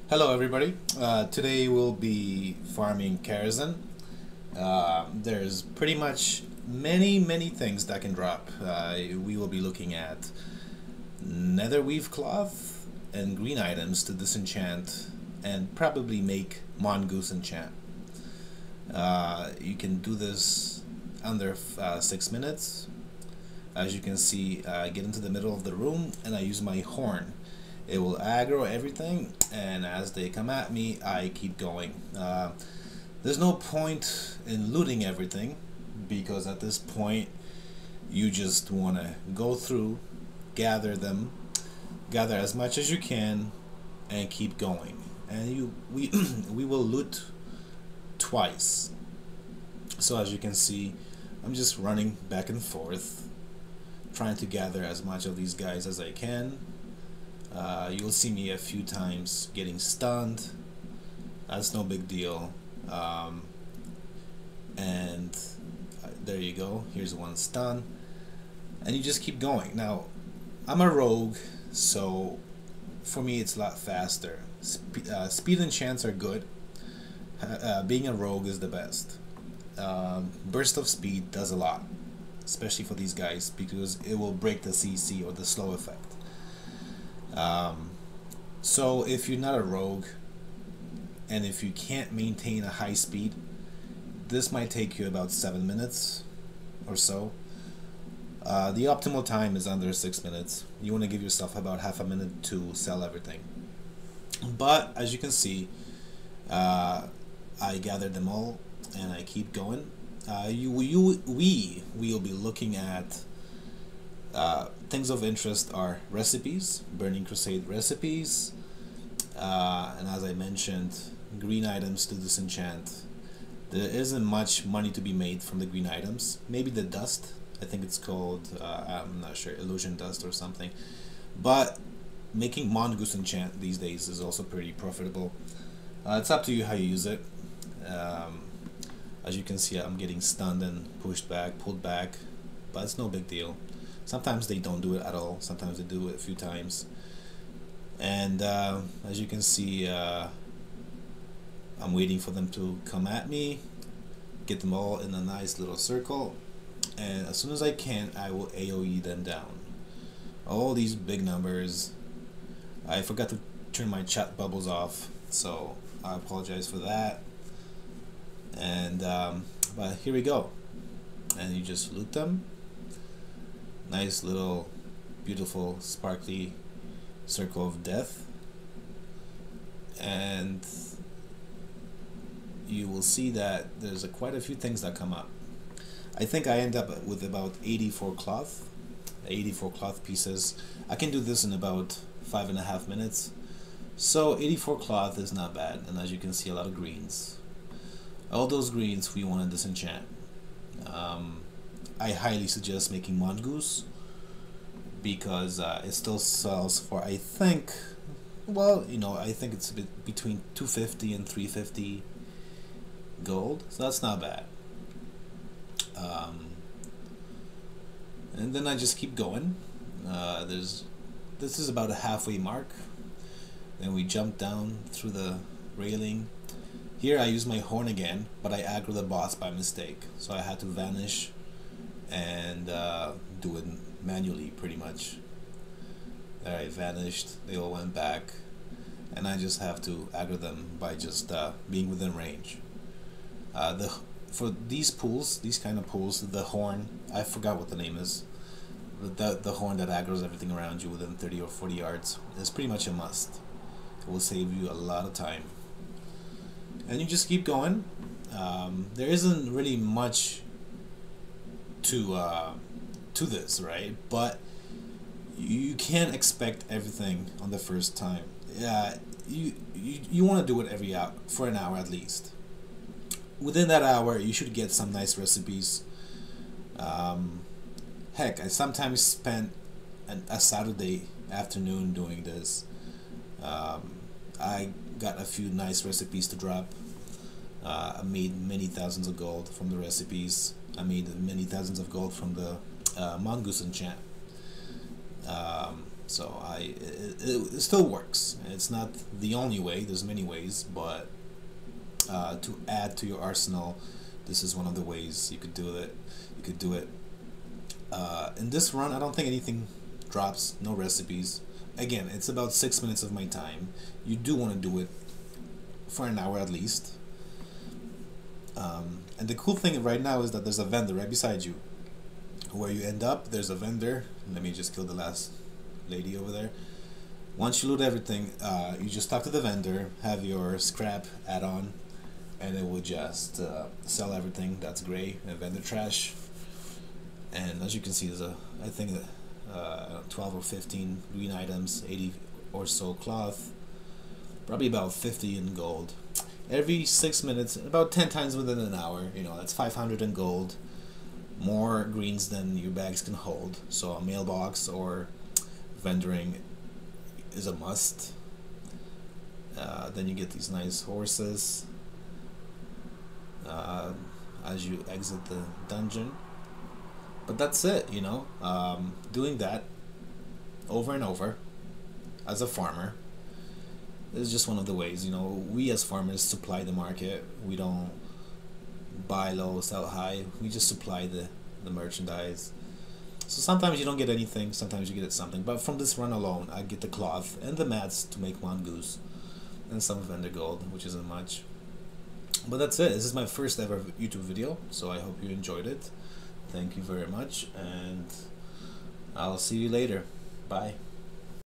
Hello everybody. Today we'll be farming Karazhan. There's pretty much many things that can drop. We will be looking at netherweave cloth and green items to disenchant and probably make mongoose enchant. You can do this under 6 minutes. As you can see, I get into the middle of the room and I use my horn. It will aggro everything, and as they come at me, I keep going. There's no point in looting everything, because at this point you just want to go through, gather as much as you can, and keep going. And we will loot twice. So as you can see, I'm just running back and forth, trying to gather as much of these guys as I can. You'll see me a few times getting stunned. That's no big deal. And there you go. Here's one stun. And you just keep going. Now, I'm a rogue, so for me it's a lot faster. Speed and chance are good. Being a rogue is the best. Burst of speed does a lot, especially for these guys, because it will break the CC, or the slow effect. So if you're not a rogue and if you can't maintain a high speed, this might take you about 7 minutes or so. The optimal time is under 6 minutes. You want to give yourself about half a minute to sell everything. But as you can see, I gathered them all and I keep going. We will be looking at things of interest are recipes, Burning Crusade recipes, and as I mentioned, green items to disenchant. There isn't much money to be made from the green items. Maybe the dust, I think it's called, I'm not sure, illusion dust or something. But making mongoose enchant these days is also pretty profitable. It's up to you how you use it. As you can see, I'm getting stunned and pushed back, pulled back, but it's no big deal. Sometimes they don't do it at all. Sometimes they do it a few times. And as you can see, I'm waiting for them to come at me, get them all in a nice little circle, and as soon as I can, I will AoE them down. All these big numbers. I forgot to turn my chat bubbles off, so I apologize for that. And but here we go. And you just loot them. Nice little beautiful sparkly circle of death, and you will see that there's quite a few things that come up. I think I end up with about 84 cloth pieces. I can do this in about 5.5 minutes, so 84 cloth is not bad. And as you can see, a lot of greens. All those greens we want to disenchant. I highly suggest making mongoose, because it still sells for, I think, well, I think it's a bit between 250 and 350 gold, so that's not bad. And then I just keep going. This is about a halfway mark. Then we jump down through the railing. Here I use my horn again, but I aggro the boss by mistake, so I had to vanish and do it manually, pretty much. There, I vanished, they all went back, and I just have to aggro them by just being within range. For these pools, these kind of pools, the horn, I forgot what the name is, the horn that aggros everything around you within 30 or 40 yards is pretty much a must. It will save you a lot of time. And you just keep going. There isn't really much to this, right? But you can't expect everything on the first time. You want to do it every hour, for an hour at least. Within that hour, you should get some nice recipes. Heck, I sometimes spend a Saturday afternoon doing this. I got a few nice recipes to drop. I made many thousands of gold from the recipes. I made many thousands of gold from the mongoose enchant. So it still works. It's not the only way. There's many ways, but to add to your arsenal, this is one of the ways you could do it. You could do it. In this run, I don't think anything drops. No recipes. Again, it's about 6 minutes of my time. You do want to do it for an hour at least. And the cool thing right now is that there's a vendor right beside you. Where you end up, there's a vendor. Let me just kill the last lady over there. Once you loot everything, you just talk to the vendor, have your scrap add-on, and it will just sell everything that's gray, vendor trash. And as you can see, there's I think 12 or 15 green items, 80 or so cloth, probably about 50 in gold. Every 6 minutes, about 10 times within an hour, that's 500 in gold. More greens than your bags can hold. So a mailbox or vendoring is a must. Then you get these nice horses as you exit the dungeon. But that's it, doing that over and over as a farmer is just one of the ways. We as farmers supply the market. We don't buy low, sell high. We just supply the merchandise. So sometimes you don't get anything, sometimes you get something. But from this run alone, I get the cloth and the mats to make one goose and some vendor gold, which isn't much. But that's it. This is my first ever YouTube video, so I hope you enjoyed it. Thank you very much, and I'll see you later. Bye.